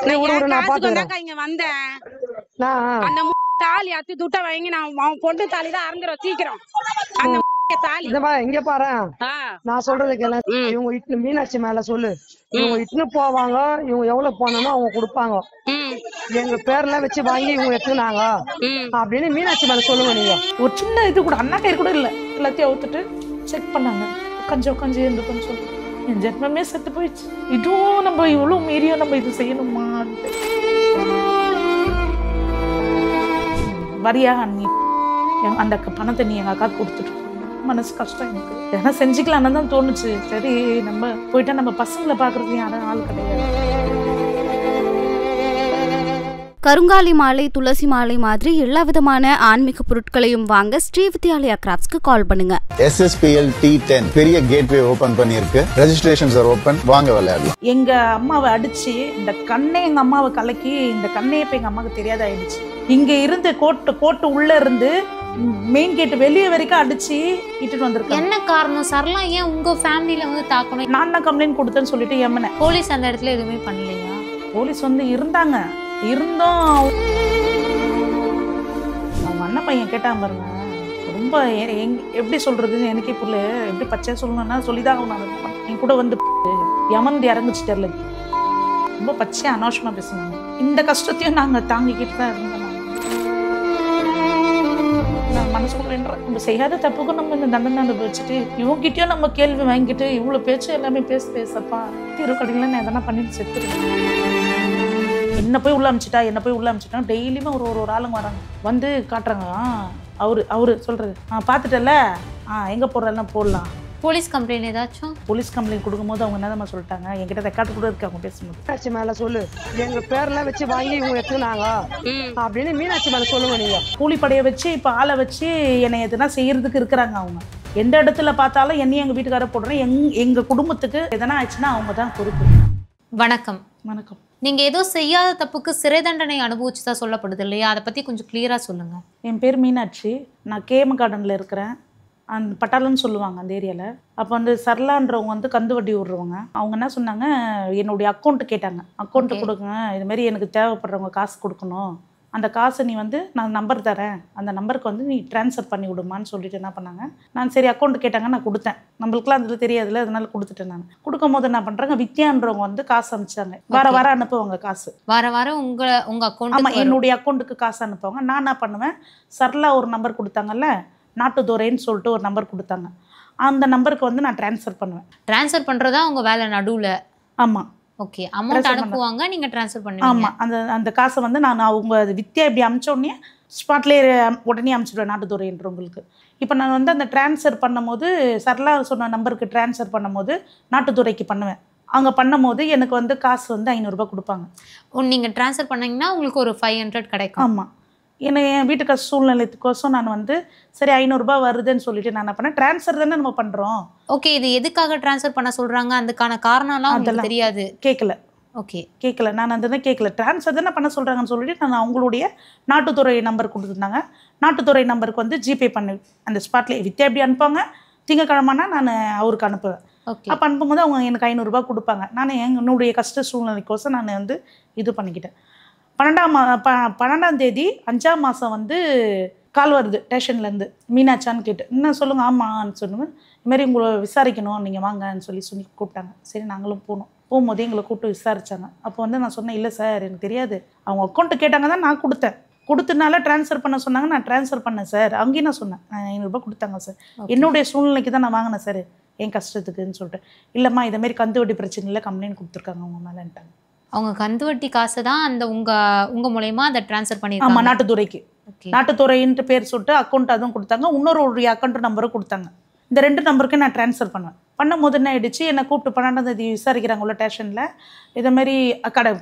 நான் விடு விடு நான் காசுக்கு பாத்துக்கிறேன். வந்தாக்கா இங்க வந்தேன். நான் அந்த தாலி அத்தி துட்ட வாங்கி நான் அவன் பொண்ணு தாலி தான் அறந்துரும் சீக்கிரம். அந்த தாலி இந்த மாதிரி இங்க பாரு, ஆ நான் சொல்றது கேளு. ம் இவங்க இட்டு மீனாட்சி மேல சொல்லு. இவங்க ம் இட்டுன்னு போவாங்க, இவங்க எவ்வளவு போனோமோ அவங்க கொடுப்பாங்க. ம் எங்க பேர்ல வச்சு வாங்கி இவங்க எடுத்துனாங்க ம் அப்படின்னு மீனாட்சி மேல சொல்லுங்க நீங்க. ஒரு சின்ன இது கூட அண்ணா கயிறு கூட இல்லை, எல்லாத்தையும் அவுத்துட்டு செக் பண்ணாங்க. உட்காந்து இருந்து கொஞ்சம் என் ஜென்மமே செத்து போயிடுச்சு. இதுவும் நம்ம இவ்வளோ மீறியும் நம்ம இது செய்யணுமான்ட்டு. வரியா அண்ணி அந்த பணத்தை நீ எங்கள் அக்கா கொடுத்துட்டு மனசு கஷ்டம் எனக்கு. ஏன்னா செஞ்சுக்கலான்னு தான் தோணுச்சு. சரி நம்ம போயிட்டா நம்ம பசங்களை பார்க்கறதுக்கு யாரும் ஆள் கிடையாது. கருங்காலி மாலை, துளசி மாலை மாதிரி எல்லா விதமான ஆன்மீக பொருட்களையும் வாங்க ஸ்ரீ வித்யாலயா கிராஃப்ட்ஸ்க்கு கால் பண்ணுங்க. SSPL T10 பெரிய கேட்வே ஓபன் பண்ணிருக்கு. Registrations are open. வாங்க விளையாடலாம். எங்க அம்மாவை அடிச்சு இந்த கண்ணை எங்க அம்மாவை கலக்கி இந்த கண்ணையே இப்ப எங்க அம்மாவுக்கு தெரியாத ஆயிடுச்சு. இங்க இருந்து கோட்டு உள்ள இருந்து மெயின் கேட் வெளியே வரைக்கும் அடிச்சு இட்டுட்டு வந்திருக்கேன். என்ன காரணம்? சரளா ஏன் உங்க ஃபேமிலியில வந்து தாக்கணும்? நான் தான் கம்ப்ளைண்ட் கொடுத்தேன்னு சொல்லிட்டு ஏமனேன். போலீஸ் அந்த இடத்துல எதுவுமே பண்ணலையா? போலீஸ் வந்து இருந்தாங்க, இருந்தோம். அவங்க அண்ணன் பையன் கேட்டாங்க பாருங்க, ரொம்ப எப்படி சொல்றதுன்னு எனக்கே புரியல. எப்படி பச்சையா சொல்லணும்னா சொல்லிதான் அவங்க என் கூட வந்து யமன் இறங்குச்சு தெரியல. ரொம்ப பச்சையா அனாவசியமா பேசுனாங்க. இந்த கஷ்டத்தையும் நாங்க தாங்கிக்கிட்டு தான் இருந்தோம். நான் மனசுக்குள்ள நம்ம செய்யாத தப்புக்கும் நம்ம இந்த தண்டனை அனுபவிச்சுட்டு இவங்கிட்டயும் நம்ம கேள்வி வாங்கிட்டு இவ்வளவு பேச்சு எல்லாமே பேசப்பா திருக்கடையில நான் எதனா பண்ணிட்டு செத்துருக்கேன். என்ன போய் உள்ள அமிச்சிட்டா டெய்லியுமே ஒரு ஆளுங்க வராங்க, வந்து காட்டுறாங்க. அவரு சொல்றது பார்த்துட்டல, எங்க போடுறதுலாம் போடலாம். போலீஸ் கம்ப்ளைண்ட் ஏதாச்சும்? போலீஸ் கம்ப்ளைண்ட் கொடுக்கும்போது அவங்க என்னமா சொல்லிட்டாங்க, என்கிட்ட ரெக்கார்டு கூட இருக்கு அவங்க பேசும்போது. மீனாட்சி மேல சொல்லு, எங்க பேர்ல வச்சு வாங்கி இவங்க எடுத்துனாங்க அப்படின்னு மீனாட்சி மேல சொல்லுங்க நீங்க. கூலிப்படையை வச்சு இப்ப ஆளை வச்சு என்னை எதுனா செய்யறதுக்கு இருக்கிறாங்க. அவங்க எந்த இடத்துல பார்த்தாலும் என்னையும் எங்க வீட்டுக்கார போடுறேன். எங்க குடும்பத்துக்கு எதனா ஆச்சுன்னா அவங்க தான் பொறுப்பு. வணக்கம். வணக்கம். நீங்க ஏதோ செய்யாத தப்புக்கு சிறை தண்டனை அனுபவிச்சுதா சொல்லப்படுது இல்லையா? அதை பத்தி கொஞ்சம் கிளியரா சொல்லுங்க. என் பேர் மீனாட்சி. நான் கேஎம் கார்டனில் இருக்கிறேன். அந்த பட்டாளன்னு சொல்லுவாங்க அந்த ஏரியாவில். அப்போ வந்து சரளான்றவங்க வந்து கந்து வட்டி விடுறவங்க. அவங்க என்ன சொன்னாங்க, என்னுடைய அக்கௌண்ட்டு கேட்டாங்க. அக்கௌண்ட்டு கொடுங்க, இதுமாரி எனக்கு தேவைப்படுறவங்க காசு கொடுக்கணும், அந்த காசை நீ வந்து நான் நம்பர் தரேன், அந்த நம்பருக்கு வந்து நீ ட்ரான்ஸ்ஃபர் பண்ணி விடுமான்னு சொல்லிட்டு என்ன பண்ணாங்க. நான் சரி அக்கௌண்ட்டு கேட்டாங்க, நான் கொடுத்தேன். நம்மளுக்குலாம் அதில் தெரியாதுல்ல, அதனால கொடுத்துட்டேன். நான் கொடுக்கும் போது என்ன பண்ணுறாங்க, வித்யான்றவங்க வந்து காசு அனுப்பிச்சாங்க. வாரம் அனுப்புவாங்க காசு. வாரம் உங்க அக்கௌண்ட். ஆமாம், என்னுடைய அக்கௌண்ட்டுக்கு காசு அனுப்புவாங்க. நான் என்ன பண்ணுவேன், சரளா ஒரு நம்பர் கொடுத்தாங்கல்ல, நாட்டுத்துறைன்னு சொல்லிட்டு ஒரு நம்பர் கொடுத்தாங்க. அந்த நம்பருக்கு வந்து நான் ட்ரான்ஸ்ஃபர் பண்ணுவேன். ட்ரான்ஸ்ஃபர் பண்ணுறதா உங்க வேலை நடுவில்? ஆமாம். ஓகே, அமௌண்ட் அனுப்புவாங்க, நீங்க ட்ரான்ஸ்ஃபர் பண்ணுவீங்க. ஆமாம், அந்த காசை வந்து நான் அவங்க வித்யா இப்படி அனுப்பிச்ச உடனே ஸ்பாட்லேயே உடனே அனுப்பிச்சிடுவேன் நாட்டுத்துறைன்றவங்களுக்கு. இப்போ நான் வந்து அந்த ட்ரான்ஸ்ஃபர் பண்ணும்போது சரளா சொன்ன நம்பருக்கு ட்ரான்ஸ்ஃபர் பண்ணும்போது நாட்டுத்துறைக்கு பண்ணுவேன். அங்கே பண்ணும்போது எனக்கு வந்து காசு வந்து 500 ரூபாய் கொடுப்பாங்க. நீங்கள் ட்ரான்ஸ்ஃபர் பண்ணிங்கன்னா உங்களுக்கு ஒரு 500 கிடைக்கும். ஆமாம். ஏன்னா என் வீட்டுக்கு சூழ்நிலைக்கோசம் நான் வந்து சரி 500 ரூபாய் வருதுன்னு சொல்லிட்டு நான் என்ன பண்ணேன், ட்ரான்ஸ்ஃபர் தானே நம்ம பண்ணுறோம். ஓகே, இது எதுக்காக ட்ரான்ஸ்ஃபர் பண்ண சொல்கிறாங்க, அதுக்கான காரணம்லாம் உங்களுக்கு தெரியாது? கேட்கல. ஓகே, கேட்கல. நான் அந்த தான் கேட்கல, ட்ரான்ஸ்ஃபர் தானே பண்ண சொல்கிறாங்கன்னு சொல்லிட்டு நான் அவங்களுடைய நாட்டுத்துறை நம்பர் கொடுத்துருந்தாங்க. நாட்டுத்துறை நம்பருக்கு வந்து ஜிபே பண்ணி அந்த ஸ்பாட்லேயே வித்யா எப்படி அனுப்புவாங்க, திங்கக்கிழமைனா நான் அவருக்கு அனுப்புவேன். அப்போ அனுப்பும்போது அவங்க எனக்கு 500 ரூபாய் கொடுப்பாங்க. நான் என்னுடைய கஷ்ட சூழ்நிலைக்கோசம் நான் வந்து இது பண்ணிக்கிட்டேன். 12ஆம் தேதி 5ஆம் மாதம் வந்து கால் வருது ஸ்டேஷன்லேருந்து, மீனாட்சான்னு கேட்டு. என்ன சொல்லுங்கள், ஆமான்னு சொல்லுவேன். இதுமாரி உங்களை விசாரிக்கணும், நீங்கள் வாங்கன்னு சொல்லி கூப்பிட்டாங்க. சரி நாங்களும் போனோம். போகும்போது எங்களை கூப்பிட்டு விசாரித்தாங்க. அப்போ வந்து நான் சொன்னேன், இல்லை சார் எனக்கு தெரியாது, அவங்க அக்கௌண்ட்டு கேட்டாங்க தான் நான் கொடுத்தேன். கொடுத்தனால ட்ரான்ஸ்ஃபர் பண்ண சொன்னாங்க, நான் ட்ரான்ஸ்ஃபர் பண்ணேன் சார். அங்கேயும் நான் சொன்னேன், 500 ரூபாய் கொடுத்தாங்க சார், என்னுடைய சூழ்நிலைக்கு தான் நான் வாங்கினேன் சார், என் கஷ்டத்துக்குன்னு சொல்லிட்டு. இல்லைம்மா இதேமாரி கந்து வட்டி பிரச்சனையில் கம்ப்ளைண்ட் கொடுத்துருக்காங்க அவங்க மேலேன்ட்டாங்க. அவங்க கந்து வட்டி காசு தான் அந்த உங்க மூலமா அதை ட்ரான்ஸ்ஃபர் பண்ணிருக்காங்க. ஆமாம், நாட்டுத்துறைக்கு. நாட்டுத்துறைன்ட்டு பேர் சொல்லிட்டு அக்கௌண்ட் அதுவும் கொடுத்தாங்க, இன்னொரு அக்கௌண்ட் நம்பரும் கொடுத்தாங்க. இந்த 2 நம்பருக்கு நான் ட்ரான்ஸ்ஃபர் பண்ணுவேன். பண்ணும்போது என்ன ஆயிடுச்சு, என்னை கூப்பிட்டு 12ஆம் தேதி விசாரிக்கிறாங்க உள்ள ஸ்டேஷனில். இதேமாரி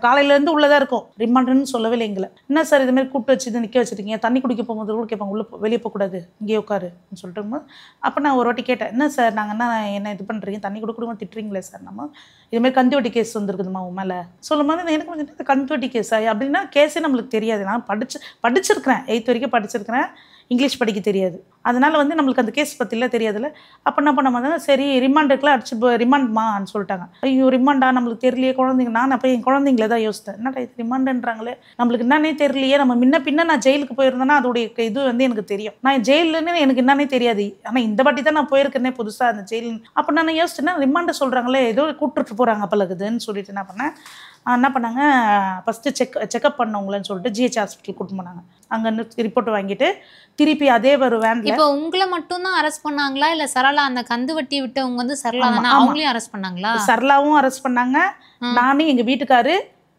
காலையிலேருந்து உள்ளதாக இருக்கும், ரிமாண்டுன்னு சொல்லவே இல்லை எங்களை. என்ன சார் இதுமாரி கூப்பிட்டு வச்சு நிற்க வச்சுருக்கீங்க, தண்ணி குடிக்க போகும்போது கூட கேட்பாங்க, உள்ளே வெளியே போகக்கூடாது, இங்கே உட்காருன்னு சொல்லிட்டு. அப்போ நான் ஒரு வாட்டி கேட்டேன், என்ன சார் நாங்கள் என்ன இது பண்ணுறீங்க, தண்ணி கொடுக்கணும் திட்டுறீங்களே சார், நம்ம இதுமாரி கந்து வட்டி கேஸ் வந்துருக்குதுமா உன் மேலே சொல்லும்போது எனக்கு வந்துட்டு கந்து வட்டி கேஸா அப்படின்னா கேஸே நம்மளுக்கு தெரியாது. நான் படிச்சிருக்கிறேன், 8th வரைக்கும் படிச்சிருக்கிறேன். இங்கிலீஷ் படிக்க தெரியாது. அதனால வந்து நம்மளுக்கு அந்த கேஸ் பற்றிலாம் தெரியாதுல்ல. அப்போ என்ன பண்ண மாட்டாங்க, சரி ரிமாண்டுக்குலாம் அடிச்சு ரிமாண்ட்மான்னு சொல்லிட்டாங்க. ஐயோ ரிமாண்டா நம்மளுக்கு தெரியலையே குழந்தைங்க. நான் அப்போ என் குழந்தைங்கள தான் யோசித்தேன், என்னடா இது ரிமாண்டுன்றாங்களே, நம்மளுக்கு என்னன்னே தெரியலையே. நம்ம முன்ன பின்ன நான் ஜெயிலுக்கு போயிருந்தேன்னா அதோடைய இது வந்து எனக்கு தெரியும். நான் ஜெயிலுன்னு எனக்கு என்னன்னே தெரியாது. ஆனால் இந்த வாட்டி தான் நான் போயிருக்கேனே புதுசாக அந்த ஜெயில். அப்போ நான் யோசிச்சேன்னா ரிமாண்டை சொல்கிறாங்களே, ஏதோ கூப்பிட்டுட்டு போகிறாங்க பழகுதுன்னு சொல்லிட்டு என்ன பண்ணேன், என்ன பண்ணாங்க, ஃபஸ்ட்டு செக்அப் பண்ணவங்களன்னு சொல்லிட்டு ஜிஹெச் ஹாஸ்பிட்டல் கூட்டிட்டு போனாங்க. அங்கே ரிப்போர்ட் வாங்கிட்டு திருப்பி அதே ஒரு வேன்ல. இப்போ உங்களை மட்டும் தான் அரெஸ்ட் பண்ணாங்களா இல்ல சரளா அந்த கந்து வட்டி விட்டவங்க வந்து சரளா தானே, அவங்களையும் அரெஸ்ட் பண்ணாங்களா? சரளாவும் அரெஸ்ட் பண்ணாங்க, நானும் எங்க வீட்டுக்காரு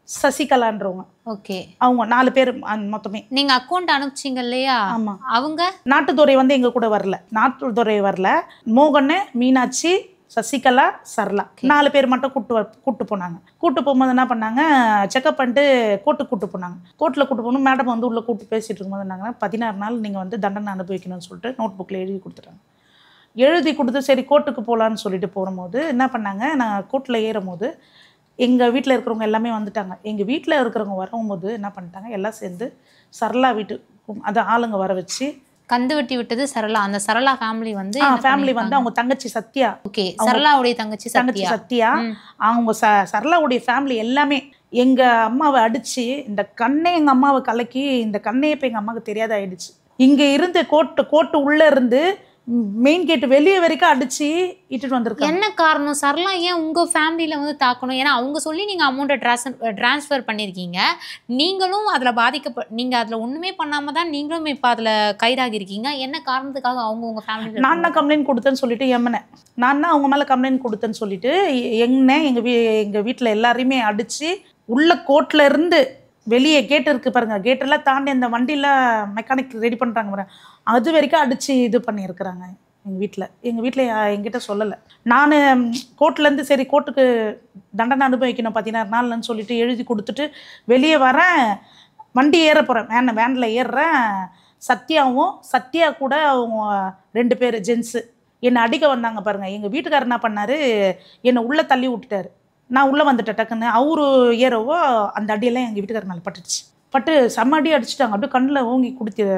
சசிகலான்றவங்க. ஓகே, அவங்க 4 பேர் மொத்தமே. நீங்க அக்கௌண்ட் அனுப்பிச்சிங்க இல்லையா? ஆமா. அவங்க நாட்டுத்துறை வந்து எங்க கூட வரல, நாட்டுத்துறை வரல. மோகன், மீனாட்சி, சசிகலா, சரளா 4 பேர் மட்டும் கூட்டு போனாங்க. கூட்டு போகும்போது என்ன பண்ணாங்க, செக்அப் பண்ணிட்டு கோர்ட்டுக்கு கூட்டு போனாங்க. கோர்ட்டில் கூட்டு போகணும். மேடம் வந்து உள்ள கூப்பிட்டு பேசிட்டு இருக்கும்போது என்னங்கன்னா, 16 நாள் நீங்கள் வந்து தண்டனை அனுபவிக்கணும்னு சொல்லிட்டு நோட் புக்கில் எழுதி கொடுத்துட்டாங்க. எழுதி கொடுத்து சரி கோர்ட்டுக்கு போகலான்னு சொல்லிட்டு போகும்போது என்ன பண்ணாங்க, நான் கோர்ட்டில் ஏறும்போது எங்கள் வீட்டில் இருக்கிறவங்க எல்லாமே வந்துட்டாங்க. எங்கள் வீட்டில் இருக்கிறவங்க வரும்போது என்ன பண்ணிட்டாங்க, எல்லாம் சேர்ந்து சரளா வீட்டு அது ஆளுங்க வர வச்சு கந்து வட்டி விட்டது சரளா. அந்த சரளா ஃபேமிலி வந்து அவங்க தங்கச்சி சத்யா. ஓகே, சரளாவுடைய தங்கச்சி சத்யா. அவங்க சரளாவுடைய ஃபேமிலி எல்லாமே எங்க அம்மாவை அடிச்சு, இந்த கண்ணே எங்க அம்மாவை கலக்கி, இந்த கண்ணே இப்ப எங்க அம்மாவுக்கு தெரியாத ஆயிடுச்சு. இங்க இருந்து கோர்ட்டு உள்ள இருந்து மெயின் கேட் வெளியே வரைக்கும் அடிச்சு இட்டுட்டு வந்திருக்காங்க. என்ன காரணம்? சரளா ஏன் உங்க ஃபேமிலியில வந்து தாக்கணும்? ஏன்னா அவங்க சொல்லி நீங்க அமௌண்ட்டை டிரான்ஸ்ஃபர் பண்ணியிருக்கீங்க. நீங்களும் அதுல நீங்க அதுல ஒண்ணுமே பண்ணாம தான் நீங்களும் இப்ப அதுல கைதாகி இருக்கீங்க. என்ன காரணத்துக்காக அவங்க உங்க ஃபேமிலி? நான் தான் கம்ப்ளைண்ட் கொடுத்தேன்னு சொல்லிட்டு எம்மனேன். நான் தான் அவங்க மேல கம்ப்ளைண்ட் கொடுத்தேன்னு சொல்லிட்டு எங்க வீட்டுல எல்லாரையுமே அடிச்சு உள்ள கோர்ட்ல இருந்து வெளியே கேட் இருக்கு பாருங்க, கேட்டெல்லாம் தாண்டி அந்த வண்டியெல்லாம் மெக்கானிக் ரெடி பண்ணுறாங்க பாருங்க, அது வரைக்கும் அடித்து இது பண்ணியிருக்கிறாங்க எங்கள் வீட்டில் என்கிட்ட சொல்லலை. நான் கோர்ட்லேருந்து சரி கோர்ட்டுக்கு தண்டனை அனுபவிக்கணும் 16 நாள்னு சொல்லிட்டு எழுதி கொடுத்துட்டு வெளியே வரேன். வண்டி ஏற போகிறேன், வேனில் ஏறுறேன். சத்யா கூட அவங்க 2 பேர் ஜென்ஸு என்னை அடிக்க வந்தாங்க பாருங்கள். எங்கள் வீட்டுக்காரர் என்ன பண்ணார், என்னை உள்ளே தள்ளி விட்டுட்டாரு. நான் உள்ளே வந்துட்டேன் டக்குன்னு. அவரு ஏறவோ அந்த அடியெல்லாம் எங்கள் வீட்டுக்காரர் மேலே பட்டு செம்ம அடி அடிச்சுட்டாங்க. அப்படியே கண்ணில் ஓங்கி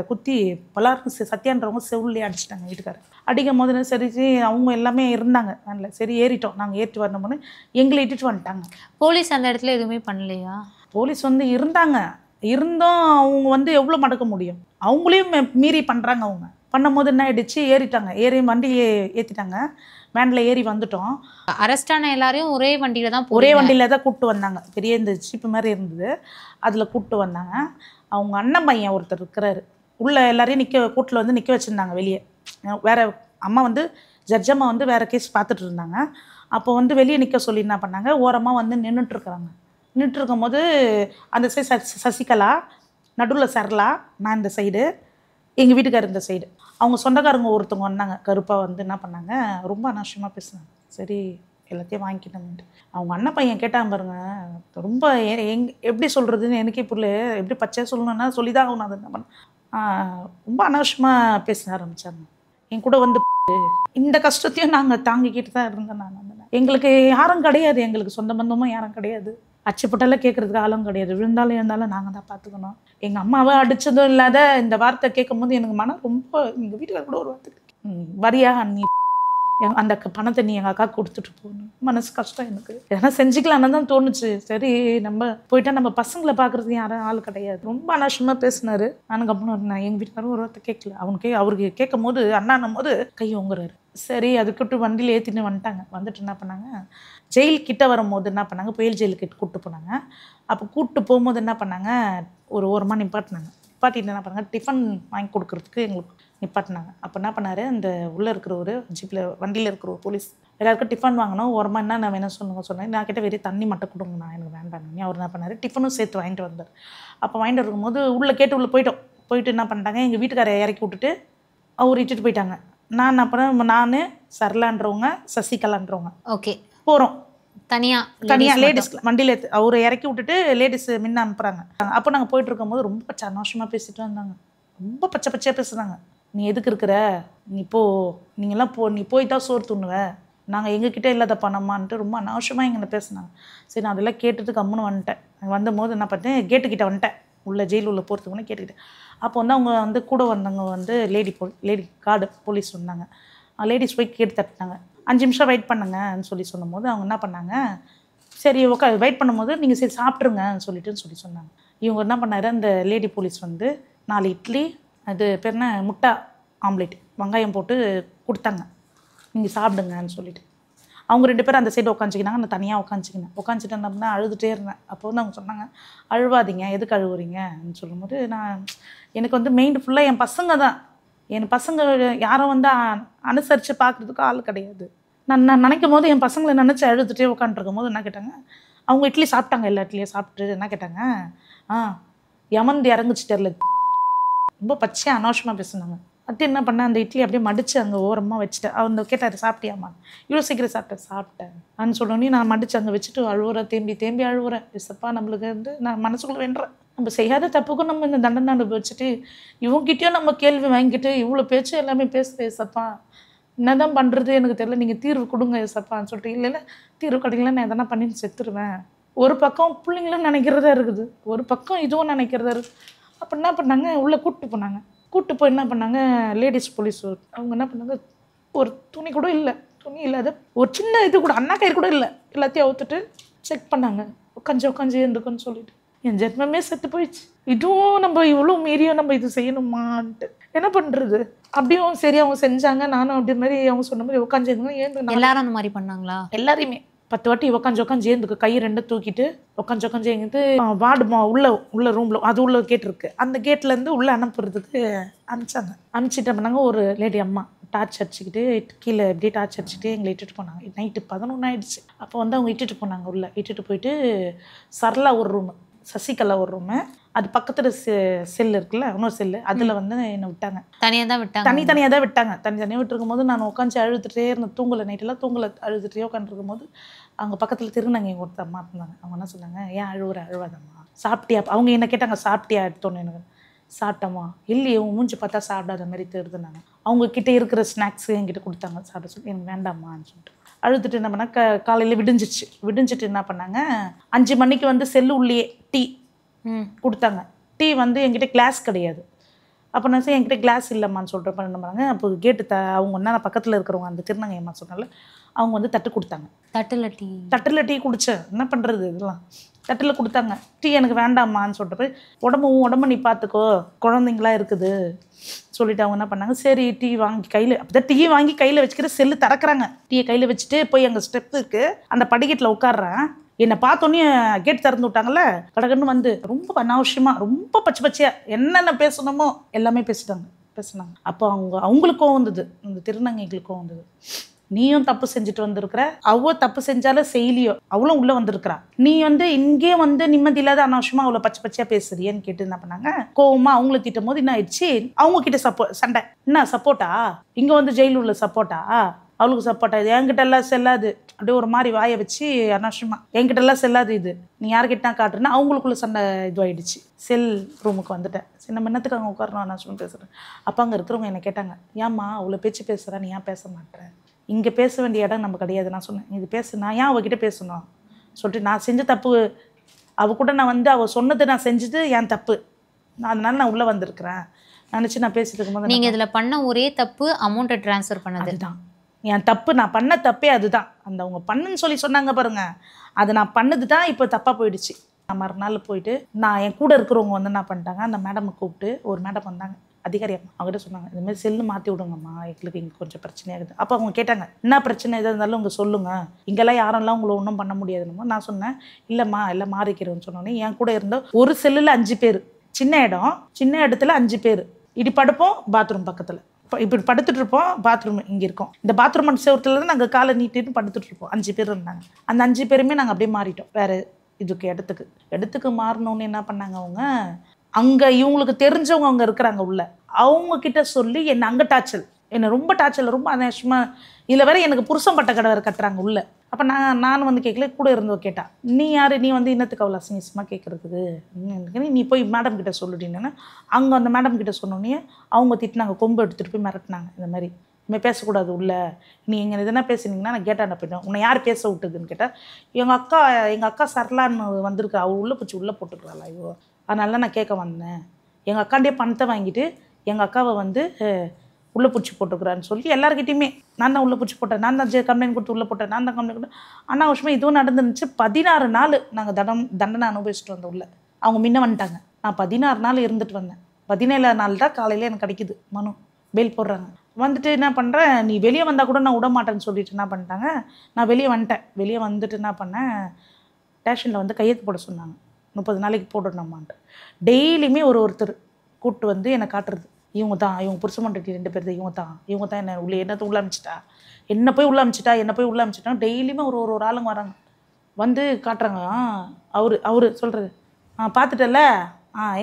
குத்தி பலாருக்கும் சத்யான்றவங்க செவுள்லேயே அடிச்சிட்டாங்க வீட்டுக்காரர். அடிக்கும் போது சரி அவங்க எல்லாமே இருந்தாங்க வேனில். சரி ஏறிட்டோம், நாங்கள் ஏறிட்டு வரணும்னு எங்களை இட்டுட்டு வந்துட்டாங்க. போலீஸ் அந்த இடத்துல எதுவுமே பண்ணலையா? போலீஸ் வந்து இருந்தும் அவங்க வந்து எவ்வளோ மடக்க முடியும், அவங்களையும் மீறி பண்ணுறாங்க. அவங்க பண்ணும்போது என்ன ஆயிடுச்சு, ஏறி வண்டியை ஏற்றிட்டாங்க. வேனில் ஏறி வந்துட்டோம். அரெஸ்டான எல்லாரையும் ஒரே வண்டியில் தான் கூப்பிட்டு வந்தாங்க. பெரிய இந்த ஜீப்பு மாதிரி இருந்தது, அதில் கூப்பிட்டு வந்தாங்க. அவங்க அண்ணன் பையன் ஒருத்தர் இருக்கிறாரு, உள்ள எல்லாரையும் கூட்டில் வந்து நிற்க வச்சுருந்தாங்க வெளியே. வேறு அம்மா வந்து ஜட்ஜம்மா வந்து வேறு கேஸ் பார்த்துட்டு இருந்தாங்க. அப்போ வந்து வெளியே நிற்க சொல்லி என்ன பண்ணாங்க, ஓரமாக வந்து நின்றுட்டுருக்குறாங்க. நின்றுட்டுருக்கும் போது அந்த சைடு சசிகலா, நடுவில் சரளா, நான் இந்த சைடு, எங்கள் வீட்டுக்காரர் இந்த சைடு. அவங்க சொந்தக்காரங்க ஒருத்தவங்க வந்தாங்க, கருப்பாக வந்து என்ன பண்ணாங்க, ரொம்ப அனாவசியமாக பேசுனாங்க. சரி எல்லாத்தையும் வாங்கிக்கணும்ட்டு அவங்க அண்ணன் பையன் கேட்டாங்க பாருங்க, ரொம்ப எப்படி சொல்கிறதுன்னு எனக்கே புரியல. எப்படி பச்சையாக சொல்லணும்னா சொல்லி தான் ஆகணும். அது என்ன பண்ண ரொம்ப அனாவசியமாக பேச ஆரம்பித்தாங்க. என் கூட வந்து இந்த கஷ்டத்தையும் நாங்கள் தாங்கிக்கிட்டு தான் இருந்தேன். எங்களுக்கு யாரும் கிடையாது, எங்களுக்கு சொந்த பந்தமும் யாரும் கிடையாது. அச்சுப்பட்டாலும் கேட்குறதுக்கு ஆளும் கிடையாது. விழுந்தாலும் இருந்தாலும் நாங்கள் தான் பார்த்துக்கணும். எங்கள் அம்மாவை அடித்ததும் இல்லாத இந்த வார்த்தை கேட்கும் போது எனக்கு மனம் ரொம்ப, எங்கள் வீட்டுக்கார கூட ஒரு வார்த்தை, வரியா நீ அந்த பணத்தை நீ எங்கள் அக்கா கொடுத்துட்டு போகணும். மனசு கஷ்டம் எனக்கு. எதனா செஞ்சுக்கலான்னு தான் தோணுச்சு. சரி நம்ம போயிட்டா நம்ம பசங்களை பார்க்குறதுக்கு யாரும் ஆள் கிடையாது. ரொம்ப அனாவசியமாக பேசினாரு. நானும் கம்முன்னு இருந்தேன். எங்கள் வீட்டுக்காரரும் ஒரு வார்த்தை கேட்கல. அவருக்கு கேட்கும் போது அண்ணானும் போது கை ஓங்குறாரு. சரி அதுக்கிட்டு வண்டியில் ஏற்றின்னு வந்துட்டு என்ன பண்ணாங்க, ஜெயில் கிட்ட வரும்போது என்ன பண்ணாங்க, புயல் ஜெயிலுக்கு கூப்பிட்டு போனாங்க. அப்போ கூப்பிட்டு போகும்போது என்ன பண்ணாங்க, ஒரு ஓரமாக நிப்பாட்டினாங்க. நிப்பாட்டிட்டு என்ன பண்ணாங்க, டிஃபன் வாங்கி கொடுக்குறதுக்கு எங்களுக்கு நிப்பாட்டினாங்க. அப்போ என்ன பண்ணார், அந்த உள்ளே இருக்கிற ஒரு ஜீப்பில் வண்டியில் இருக்கிற ஒரு போலீஸ் எல்லாருக்கும் டிஃபன் வாங்கணும், ஓரமாக என்ன நான் வேணும் சொன்னேன். நான் கிட்ட வெறும் தண்ணி மட்டும் கொடுங்கண்ணா, எனக்கு வேண்டாம். அவர் என்ன பண்ணார், டிஃபனும் சேர்த்து வாங்கிட்டு வந்தார். அப்போ வாங்கிட்டு இருக்கும்போது உள்ளே போயிட்டு என்ன பண்ணிட்டாங்க, எங்கள் வீட்டுக்காரை இறக்கி விட்டுட்டு அவர் இட்டுட்டு போயிட்டாங்க. நான் சரளான்றவங்க சசிகலான்றவங்க ஓகே போகிறோம். தனியாக லேடிஸ் வண்டியில் அவரை இறக்கி விட்டுட்டு லேடிஸ் முன்ன அனுப்புகிறாங்க. அப்போ நாங்கள் போயிட்டு இருக்கும்போது ரொம்ப சந்தோஷமாக பேசிட்டு வந்தாங்க. ரொம்ப பச்சையாக பேசுனாங்க. நீ எதுக்கு இருக்கிற, நீ போய் தான் சோறு துண்ணுவ, நாங்கள் எங்ககிட்ட இல்லாத பணமான்ட்டு ரொம்ப அனாவசியமாக எங்களை பேசினாங்க. சரி நான் அதெல்லாம் கேட்டுட்டு கம்முன்னு வந்துட்டேன். வந்தபோது என்ன பார்த்தேன், கேட்டுக்கிட்ட வந்துட்டேன். உள்ள ஜெயில் உள்ள போகிறதுக்கு முன்னே கேட்டுக்கிட்டேன். அப்போ வந்து அவங்க வந்து கூட வந்தவங்க வந்து லேடி கார்டு போலீஸ் வந்தாங்க. லேடிஸ் போய் கேட்டு தட்டினாங்க. 5 நிமிஷம் வெயிட் பண்ணுங்கன்னு சொல்லும்போது அவங்க என்ன பண்ணாங்க, சரி வெயிட் பண்ணும்போது நீங்கள் சரி சாப்பிட்ருங்கன்னு சொல்லி சொன்னாங்க. இவங்க என்ன பண்ணாரு, அந்த லேடி போலீஸ் வந்து 4 இட்லி அது பேர் என்ன முட்டை ஆம்லேட் வெங்காயம் போட்டு கொடுத்தாங்க, நீங்கள் சாப்பிடுங்கன்னு சொல்லிட்டு. அவங்க 2 பேரும் அந்த சைடு உட்காந்துக்கினாங்க, நான் தனியாக உட்காந்துட்டு என்ன பண்ணேன், அழுதுகிட்டே இருந்தேன். அப்போ வந்து அவங்க சொன்னாங்க, அழுவாதீங்க, எதுக்கு அழுவுறீங்கன்னு சொல்லும்போது எனக்கு வந்து மெயின் ஃபுல்லாக என் பசங்க தான். என் பசங்க யாரும் வந்து அனுசரித்து பார்க்குறதுக்கு ஆள் கிடையாது. நான் நினைக்கும் போது என் பசங்களை நினச்சி அழுதுகிட்டே உட்காந்துருக்கும் போது என்ன கேட்டாங்க, அவங்க இட்லி சாப்பிட்டாங்க, எல்லா இட்லியும் சாப்பிட்டு என்ன கேட்டாங்க, யமந்து இறங்குச்சு தெரில, ரொம்ப பச்சையாக அனாவசியமாக பேசுனாங்க. அது என்ன பண்ணேன், அந்த இட்லி அப்படியே மடித்து அங்கே ஓரமாக வச்சுட்டேன். அவங்க கேட்டார், சாப்பிட்டியாம்மா? இவ்வளோ சீக்கிரம் சாப்பிட்டேன்னு சொல்லணுன்னே நான் மடித்து அங்கே வச்சுட்டு அழுவுறேன், தேம்பி அழுவுறேன். இசப்பா நம்மளுக்கு வந்து நான் மனசுக்குள்ளே வேண்டுறேன், நம்ம செய்யாத தப்புக்கும் நம்ம இந்த தண்டனை அனுபவிச்சுட்டு இவங்ககிட்டயும் நம்ம கேள்வி வாங்கிட்டு இவ்வளோ பேச்சு எல்லாமே பேசுகிறேன் இசப்பா, என்னதான் பண்ணுறது எனக்கு தெரியல, நீங்கள் தீர்வு கொடுங்க இசப்பான்னு சொல்லிட்டு. இல்லை தீர்வு கிடைக்கல, நான் எதனா பண்ணி செத்துருவேன். ஒரு பக்கம் பிள்ளைங்களும் நினைக்கிறதா இருக்குது, ஒரு பக்கம் இதுவும் நினைக்கிறதா இருக்குது. அப்போ என்ன பண்ணாங்க, உள்ளே கூப்பிட்டு போய் என்ன பண்ணாங்க, லேடிஸ் போலீஸ் அவங்க என்ன பண்ணாங்க, ஒரு துணி இல்லாத ஒரு சின்ன இது கூட அண்ணா கயிறு கூட இல்லை, எல்லாத்தையும் அவுத்துட்டு செக் பண்ணாங்க, உட்காந்து இருந்துக்குன்னு சொல்லிட்டு. என் ஜென்மமே செத்து போயிடுச்சு. இதுவும் நம்ம இவ்வளோ மீறியும் நம்ம இது செய்யணுமான்ட்டு என்ன பண்ணுறது. அப்படியும் சரி அவங்க செஞ்சாங்க, நானும் அப்படி மாதிரி அவங்க சொன்ன மாதிரி உட்காந்து ஏந்து. எல்லாரும் அந்த மாதிரி பண்ணாங்களா? எல்லாரையுமே 10 வாட்டி உட்காந்து ஏந்துக்கு கை 2 தூக்கிட்டு உட்காந்து எங்கிட்டு வார்டு உள்ள ரூமில் அது உள்ள கேட் இருக்குது, அந்த கேட்லேருந்து உள்ளே அனுப்புறதுக்கு அனுப்பிச்சிட்டு பண்ணாங்க. ஒரு லேடி அம்மா டார்ச் அடிச்சுக்கிட்டு கீழே எப்படியே டார்ச் அடிச்சுட்டு எங்களை இட்டுட்டு போனாங்க. நைட்டு 11 ஆயிடுச்சு. அப்போ வந்து அவங்க இட்டுட்டு போனாங்க, உள்ளே இட்டுட்டு போயிட்டு சரளா ஒரு ரூமு, சசிகலா ஒரு ரூமு, அது பக்கத்தில் செல் இருக்குல்ல இன்னொரு செல்லு, அதில் வந்து என்னை விட்டாங்க. தனியாக தான் விட்டாங்க. தனித்தனியாக விட்டுருக்கும் போது நான் உட்காந்து அழுதுகிட்டே இருந்தேன். தூங்கலை, நைட்டெல்லாம் தூங்கலை, அழுதுகிட்டே உட்காந்துருக்கும் போது அங்கே பக்கத்தில் திருநங்கை ஒருத்தர் அம்மா இருந்தாங்க. அவங்க என்ன சொன்னாங்க, ஏன் அழுவாதம்மா, சாப்பிட்டியா? அவங்க என்ன கேட்டாங்க, சாப்பிட்டியா எடுத்தோன்னு. எனக்கு சாப்பிட்டம்மா, இல்லையே உன் மூஞ்சி பார்த்தா சாப்பிடாத மாதிரி தெரியுதுனாங்க. அவங்கக்கிட்ட இருக்கிற ஸ்நாக்ஸு என்கிட்ட கொடுத்தாங்க சாப்பிட சொல்லி. எனக்கு வேண்டாம்மான்னு சொல்லிட்டு அழுதுட்டு என்ன பண்ணால் காலையில் விடிஞ்சிட்டு என்ன பண்ணாங்க, 5 மணிக்கு வந்து செல்லு உள்ளே டீ கொடுத்தாங்க. டீ வந்து என்கிட்ட கிளாஸ் கிடையாது. அப்போ நான் சரி என்கிட்ட கிளாஸ் இல்லைம்மான்னு சொல்லிட்டு என்ன பண்ணாங்க, அப்போ கேட்டு அவங்க என்ன பக்கத்தில் இருக்கிறவங்க அந்த திருநங்கையம்மா சொன்னால அவங்க வந்து தட்டு கொடுத்தாங்க. தட்டில் டீ குடித்தேன், என்ன பண்ணுறது இதெல்லாம். தட்டில் கொடுத்தாங்க டீ, எனக்கு வேண்டாம்மான்னு சொல்லிட்டு போய் உடம்பு நீ பார்த்துக்கோ, குழந்தைங்களா இருக்குது சொல்லிட்டு அவங்க என்ன பண்ணாங்க, சரி டீ வாங்கி கையில், அப்போ டீ வாங்கி கையில் வச்சுக்கிற செல்லு திறக்கிறாங்க. டீயை கையில் வச்சுட்டு போய் அங்கே ஸ்டெப்புக்கு அந்த படிக்கட்டில் உட்காடுறேன். என்னை பார்த்தோன்னே கேட் திறந்து விட்டாங்கல்ல, கடகன்னு வந்து ரொம்ப அனாவசியமாக ரொம்ப பச்சையாக என்னென்ன பேசணுமோ எல்லாமே பேசினாங்க. அப்போ அவங்களுக்கும் வந்தது, இந்த திருநங்கைகளுக்கும் வந்தது, நீயும் தப்பு செஞ்சுட்டு வந்திருக்கிற, அவ தப்பு செஞ்சாலும் செய்யலையோ அவளும் உள்ளே வந்திருக்கிறா, நீ வந்து இங்கே வந்து நிம்மதி இல்லாத அனாவசியமாக அவ்வளோ பச்சையாக பேசுறியன்னு கேட்டு என்ன பண்ணாங்க, கோவமாக அவங்கள திட்டும் போது என்ன ஆயிடுச்சு, அவங்க கிட்ட சண்டை. என்ன சப்போர்ட்டா, இங்கே வந்து ஜெயிலு உள்ள சப்போர்ட்டா, அவளுக்கு சப்போர்ட்டா, இது என்கிட்ட எல்லாம் செல்லாது, அப்படியே ஒரு மாதிரி வாயை வச்சு அனாவசியமாக என்கிட்ட எல்லாம் செல்லாது, இது நீ யார்கிட்ட காட்டுறேன்னா அவங்களுக்குள்ள சண்டை இதுவாயிடுச்சு. செல் ரூமுக்கு வந்துட்டேன். சரி நம்ம என்னத்துக்கு அங்கே உட்காரணும் அனாவசியமாக பேசுகிறேன். அப்போ அங்கே இருக்கிறவங்க என்னை கேட்டாங்க, ஏம்மா அவ்வளோ பேச்சு பேசுகிறேன், நீ ஏன் பேச மாட்டேன், இங்கே பேச வேண்டிய இடம் நம்ம கிடையாது. நான் சொன்னேன், இது பேசு, நான் ஏன் அவகிட்ட பேசணும் சொல்லிட்டு, நான் செஞ்ச தப்பு அவ கூட நான் வந்து அவள் சொன்னது நான் செஞ்சது என் தப்பு, அதனால நான் உள்ளே வந்திருக்கிறேன் நினச்சி நான் பேசிட்டு இருக்கும்போது. நீங்கள் இதில் பண்ண ஒரே தப்பு அமௌண்ட்டை ட்ரான்ஸ்ஃபர் பண்ணது தான் என் தப்பு. நான் பண்ண தப்பே அதுதான். அந்த அவங்க பண்ணுன்னு சொல்லி சொன்னாங்க பாருங்க, அது நான் பண்ணது தான் இப்போ தப்பாக போயிடுச்சு. நான் மறுநாள் போயிட்டு நான் என் கூட இருக்கிறவங்க வந்து என்ன பண்ணிட்டாங்க, அந்த மேடமை கூப்பிட்டு, ஒரு மேடம் வந்தாங்க அதிகாரி அம்மா, அவங்ககிட்ட சொன்னாங்க, இதுமாதிரி செல்லு மாற்றி விடுங்கம்மா, எங்களுக்கு இங்கே கொஞ்சம் பிரச்சனையாகுது. அப்போ அவங்க கேட்டாங்க, என்ன பிரச்சனை எதாக இருந்தாலும் உங்க சொல்லுங்கள், இங்கெல்லாம் யாரெல்லாம் உங்களை ஒன்றும் பண்ண முடியாதுன்னு. நான் சொன்னேன், இல்லைம்மா எல்லாம் மாறிக்கிறேன்னு சொன்னோன்னே என் கூட இருந்த ஒரு செல்லில் 5 பேர், சின்ன இடத்துல 5 பேர், இப்படி படுப்போம் பாத்ரூம் பக்கத்தில், இப்படி படுத்துட்டு இருப்போம், பாத்ரூம் இங்கே இருக்கும், இந்த பாத்ரூம் செவத்துல தான் நாங்கள் காலை நீட்டிட்டு படுத்துட்டு இருப்போம். 5 பேர் இருந்தாங்க. அந்த 5 பேருமே நாங்கள் அப்படியே மாறிட்டோம் வேறு இடத்துக்கு மாறினோன்னு என்ன பண்ணாங்க, அவங்க அங்கே இவங்களுக்கு தெரிஞ்சவங்க அவங்க இருக்கிறாங்க உள்ள, அவங்க கிட்ட சொல்லி என்னை அங்கே என்னை ரொம்ப டார்ச்சல், ரொம்ப அனாவசியமாக. இதில் வேற எனக்கு புருஷன் பட்ட கடை வேறு கட்டுறாங்க உள்ள. அப்போ நான் வந்து கேட்கல, கூட இருந்தோ கேட்டா, நீ யார், நீ வந்து இன்னத்துக்கு அவ்வளோ அசிங்கமாக கேட்குறதுக்கு, நீ போய் மேடம் கிட்ட சொல்லுடின்னு. அங்கே அந்த மேடம் கிட்ட சொன்னோன்னே அவங்க திட்டினாங்க, கொம்பு எடுத்துகிட்டு போய் மிரட்டினாங்க. இந்த மாதிரி இனிமேல் பேசக்கூடாது உள்ள, நீ இங்கே எதுனா பேசுனீங்கன்னா நான் கேட்டாண்ட போயிட்டேன். உன்னை யார் பேச விட்டுதுன்னு கேட்டால் எங்கள் அக்கா சரலான்னு வந்திருக்கா, அவள் உள்ளே பிடிச்சி உள்ளே போட்டுக்கிறாளா ஐயோ, அதனால நான் கேட்க வந்தேன். எங்கள் அக்காண்டே பணத்தை வாங்கிட்டு எங்கள் அக்காவை வந்து உள்ளே பிடிச்சி போட்டுக்கிறான்னு சொல்லி எல்லாருக்கிட்டையுமே நான் தான் உள்ளே பிடிச்சி போட்டேன், நான் தான் கம்ப்ளைண்ட் கொடுத்து உள்ளே போட்டேன், நான் தான் கம்ப்ளைண்ட் கொடுத்தேன். அனாவசியமாக இதுவும் நடந்துருந்துச்சு. 16 நாள் நாங்கள் தண்டனை அனுபவிச்சுட்டு வந்தோம் உள்ள. அவங்க முன்ன வந்துட்டாங்க. நான் 16 நாள் இருந்துட்டு வந்தேன். 17 நாள் தான் காலையில் எனக்கு கிடைக்குது மனு, பெயில் போடுறாங்க. வந்துட்டு என்ன பண்ணுறேன், நீ வெளியே வந்தால் கூட நான் விட மாட்டேன்னு சொல்லிட்டு என்ன பண்ணிட்டாங்க, நான் வெளியே வந்துட்டேன். வெளியே வந்துட்டு என்ன பண்ணேன், ஸ்டேஷனில் வந்து கையெழுத்து போட சொன்னாங்க, 30 நாளைக்கு போடணுமான்ட்டு. டெய்லியுமே ஒருத்தர் கூப்பிட்டு வந்து என்னை காட்டுறது, இவங்க தான், இவங்க புருஷ மண்டட்டி 2 பேர் தான், இவங்க தான் என்ன உள்ள அமிச்சிட்டா, என்ன போய் உள்ள அமிச்சிட்டா. டெய்லியுமே ஒரு ஆளுங்க வராங்க, வந்து காட்டுறாங்க. அவரு சொல்கிறது, பார்த்துட்டல,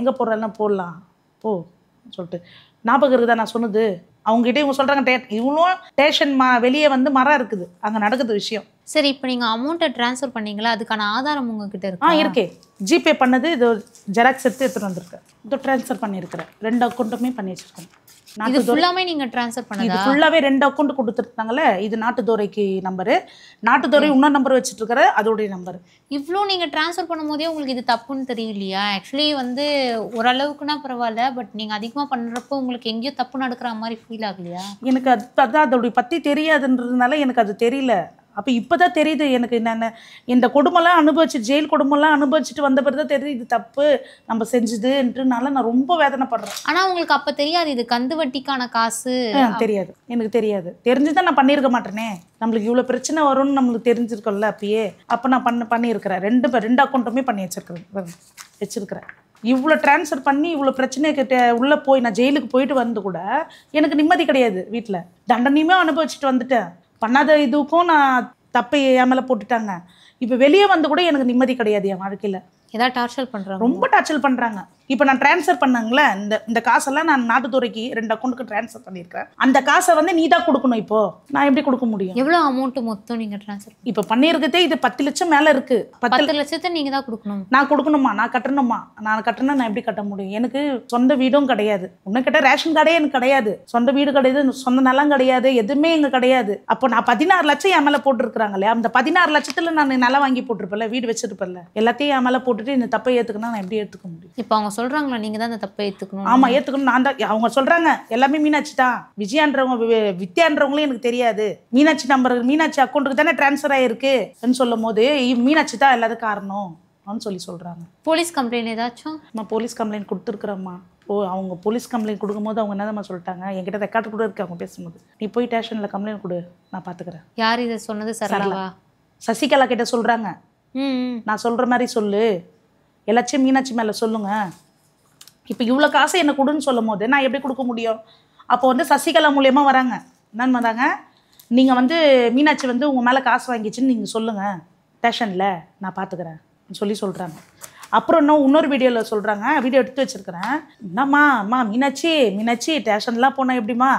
எங்கே போடுறதெல்லாம் போடலாம் போ சொல்லிட்டு. ஞாபகம் இருக்குதா நான் சொன்னது? அவங்ககிட்ட இவங்க சொல்கிறாங்க, இவங்களும் ஸ்டேஷன் வெளியே வந்து மரம் இருக்குது, அங்கே நடக்குது விஷயம். சரி, இப்போ நீங்கள் அமௌண்ட்டை ட்ரான்ஸ்ஃபர் பண்ணீங்களா, அதுக்கான ஆதாரம் உங்ககிட்ட இருக்கு? இருக்கே, ஜிபே பண்ணது இது ஜெராக்ஸ் எடுத்துகிட்டு வந்திருக்கேன். இதோ ட்ரான்ஸ்ஃபர் பண்ணியிருக்கிறேன், 2 அக்கௌண்ட்டுமே பண்ணி வச்சுருக்கேன். இது ஃபுல்லாமே நீங்கள் ட்ரான்ஸ்ஃபர் பண்ணது? இது ஃபுல்லாகவே 2 அக்கௌண்ட் கொடுத்துருந்தாங்களே. இது நாட்டுத்தோரைக்கு நம்பரு, நாட்டுத்தோரை இன்னொரு நம்பர் வச்சுட்டு இருக்கிற அதோடைய நம்பர். இவ்வளோ நீங்கள் ட்ரான்ஸ்ஃபர் பண்ணும்போதே உங்களுக்கு இது தப்புன்னு தெரியலையா? ஆக்சுவலி வந்து ஓரளவுக்குன்னா பரவாயில்ல, பட் நீங்கள் அதிகமாக பண்ணுறப்போ உங்களுக்கு எங்கேயோ தப்பு நடக்கிற மாதிரி ஃபீல் ஆகலையா? எனக்கு அதான் அதோடைய பற்றி தெரியாதுன்றதுனால எனக்கு அது தெரியல. அப்போ இப்போ தான் தெரியுது எனக்கு, என்னென்ன இந்த கொடுமைலாம் அனுபவிச்சு, ஜெயில் கொடுமைலாம் அனுபவிச்சுட்டு வந்த பிறகு தான் தெரியுது இது தப்பு நம்ம செஞ்சுதுன்றனால நான் ரொம்ப வேதனைப்படுறேன். ஆனால் உங்களுக்கு அப்போ தெரியாது இது கந்து வட்டிக்கான காசு? தெரியாது, எனக்கு தெரியாது. தெரிஞ்சுதான் நான் பண்ணியிருக்க மாட்டேனே. நம்மளுக்கு இவ்வளோ பிரச்சனை வரும்னு நம்மளுக்கு தெரிஞ்சிருக்கோம்ல அப்பயே. அப்போ நான் பண்ணியிருக்கிறேன். 2 அக்கௌண்ட்டுமே பண்ணி வச்சிருக்கிறேன். இவ்வளோ ட்ரான்ஸ்ஃபர் பண்ணி இவ்வளோ பிரச்சனைக்கிட்ட உள்ளே போய் நான் ஜெயிலுக்கு போயிட்டு வந்து கூட எனக்கு நிம்மதி கிடையாது. வீட்டில் தண்டனையுமே அனுபவிச்சுட்டு வந்துட்டேன். பண்ணாத இதுக்கும் நான் தப்பை என் மேலே போட்டுட்டாங்க. இப்போ வெளியே வந்து கூட எனக்கு நிம்மதி கிடையாது என் வாழ்க்கையில். ஏதாவது டார்ச்சர் பண்ணுறாங்க? ரொம்ப டார்ச்சர் பண்ணுறாங்க. இப்போ நான் ட்ரான்ஸ்ஃபர் பண்ணாங்களே, இந்த காசெல்லாம் நான் நாட்டுத்துறைக்கு 2 அக்கௌண்ட்டுக்கு ட்ரான்ஸ்ஃபர் பண்ணியிருக்கேன். அந்த காசை வந்து நீ தான் கொடுக்கணும். இப்போது நான் எப்படி கொடுக்க முடியும்? எவ்வளோ அமௌண்ட்டு மொத்தம் நீங்கள் ட்ரான்ஸ்ஃபர் இப்போ பண்ணியிருக்கதே இது 10 லட்சம் மேலே இருக்குது. 10 லட்சத்தை நீங்கள் தான் கொடுக்கணும். நான் கொடுக்கணுமா? நான் கட்டணுமா? நான் கட்டினா நான் எப்படி கட்ட முடியும்? எனக்கு சொந்த வீடும் கிடையாது. இன்னும் கேட்டால் ரேஷன் கார்டே எனக்கு கிடையாது, சொந்த வீடு கிடையாது, சொந்த நிலம் கிடையாது, எதுவுமே எங்கே கிடையாது. அப்போ நான் 16 லட்சம் என் மேலே போட்டுருக்குறாங்க இல்லையா? அந்த 16 லட்சத்தில் நான் நிலம் வாங்கி போட்டிருப்பேன்ல, வீடு வச்சிருப்பேன்ல, எல்லாத்தையும் என் மேலே போட்டுட்டு இந்த தப்பை ஏற்றுக்கணும். நான் எப்படி ஏற்றுக்க முடியும்? இப்போ அவங்க சொல்கிறாங்களா நீங்கள் தான் அந்த தப்பை ஏற்றுக்கணும்? ஆமாம், ஏற்றுக்கணும். நான் தான். அவங்க சொல்கிறாங்க எல்லாமே மீனாட்சி தான், விஜயான்றவங்க வித்யான்றவங்களும் எனக்கு தெரியாது, மீனாட்சி அக்கௌண்ட்டுக்கு தானே ட்ரான்ஸ்ஃபர் ஆகிருக்குன்னு சொல்லும் போது மீனாட்சி தான் எல்லாத்துக்கும் காரணம் சொல்கிறாங்க. போலீஸ் கம்ப்ளைண்ட் ஏதாச்சும்? நான் போலீஸ் கம்ப்ளைண்ட் கொடுத்துருக்குறேம்மா. அவங்க போலீஸ் கம்ப்ளைண்ட் கொடுக்கும்போது அவங்க என்னதம்மா சொல்லிட்டாங்க, என்கிட்ட ரெக்கார்டு கூட இருக்கு அவங்க பேசும்போது, நீ போய் ஸ்டேஷனில் கம்ப்ளைண்ட் கொடு, நான் பார்த்துக்கிறேன். யார் இதை சொன்னது? சரளாவா? சசிகலா கிட்ட சொல்கிறாங்க. நான் சொல்கிற மாதிரி சொல்லு, எல்லாத்தையும் மீனாட்சி மேலே சொல்லுங்க. இப்போ இவ்வளோ காசை என்ன கொடுன்னு சொல்லும் போது நான் எப்படி கொடுக்க முடியும்? அப்போ வந்து சசிகலா மூலயமா வராங்க. என்னன்னு வராங்க, நீங்கள் வந்து மீனாட்சி வந்து உங்கள் மேலே காசு வாங்கிச்சுன்னு நீங்கள் சொல்லுங்கள் ஸ்டேஷனில், நான் பார்த்துக்கிறேன் சொல்கிறாங்க. அப்புறம் இன்னொரு வீடியோவில் சொல்கிறாங்க, வீடியோ எடுத்து வச்சுருக்கிறேன். என்னம்மா மீனாட்சி ஸ்டேஷன்லாம் போனால் எப்படிம்மா,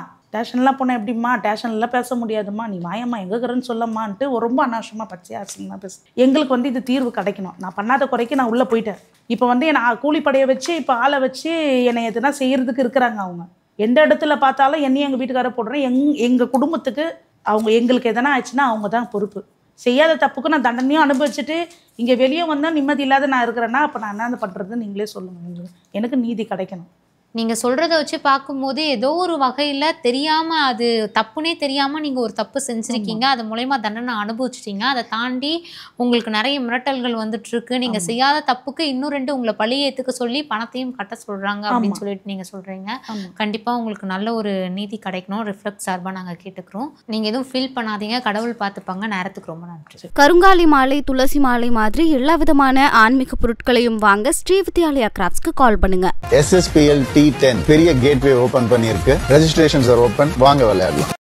ஸ்டேஷன்லாம் பேச முடியாதும்மா, நீ மாயம்மா எங்கே இருக்கிறன்னு சொல்லம்மான்ட்டு ரொம்ப அனாவசியமாக பச்சையாக அசிங்கமாக பேசு. எங்களுக்கு வந்து இது தீர்வு கிடைக்கணும். நான் பண்ணாத குறைக்கு நான் உள்ளே போயிட்டேன். இப்போ வந்து என்னை கூலிப்படையை வச்சு இப்போ ஆளை வச்சு என்னை எதுனா செய்கிறதுக்கு இருக்கிறாங்க. அவங்க எந்த இடத்துல பார்த்தாலும் என்னையும் எங்கள் வீட்டுக்கார போடுறேன். எங்கள் குடும்பத்துக்கு எங்களுக்கு எதனா ஆச்சுன்னா அவங்க தான் பொறுப்பு. செய்யாத தப்புக்கு நான் தண்டனையும் அனுபவிச்சுட்டு இங்கே வெளியே வந்தால் நிம்மதி இல்லாத நான் இருக்கிறேன்னா அப்போ நான் என்ன பண்ணுறது நீங்களே சொல்லுங்கள். எனக்கு நீதி கிடைக்கணும். நீங்கள் சொல்கிறத வச்சு பார்க்கும்போது ஏதோ ஒரு வகையில் தெரியாமல், அது தப்புனே தெரியாமல் நீங்கள் ஒரு தப்பு செஞ்சுருக்கீங்க, அது மூலயமா தண்டனை அனுபவிச்சிட்டிங்க. அதை தாண்டி உங்களுக்கு நிறைய மிரட்டல்கள் வந்துட்டுருக்கு. நீங்கள் செய்யாத தப்புக்கு இன்னும் 2 உங்களை பழி ஏற்றுக்க சொல்லி பணத்தையும் கட்ட சொல்கிறாங்க அப்படின்னு சொல்லிட்டு நீங்கள் சொல்கிறீங்க. கண்டிப்பாக உங்களுக்கு நல்ல ஒரு நீதி கிடைக்கணும். ரிஃப்ளெக்ட் சார்பாக நாங்கள் கேட்டுக்கிறோம். நீங்கள் எதுவும் ஃபீல் பண்ணாதீங்க, கடவுள் பார்த்துப்பாங்க. நேரத்துக்கு ரொம்ப நன்றி. கருங்காலி மாலை, துளசி மாலை மாதிரி எல்லா விதமான ஆன்மீக பொருட்களையும் வாங்க ஸ்ரீவித்யாலயா கிராஃப்ட்ஸ்க்கு கால் பண்ணுங்க. SSPL T10 பெரிய கேட்வே ஓபன் பண்ணிருக்கு. Registrations are open. வாங்க விளையாடலாம்.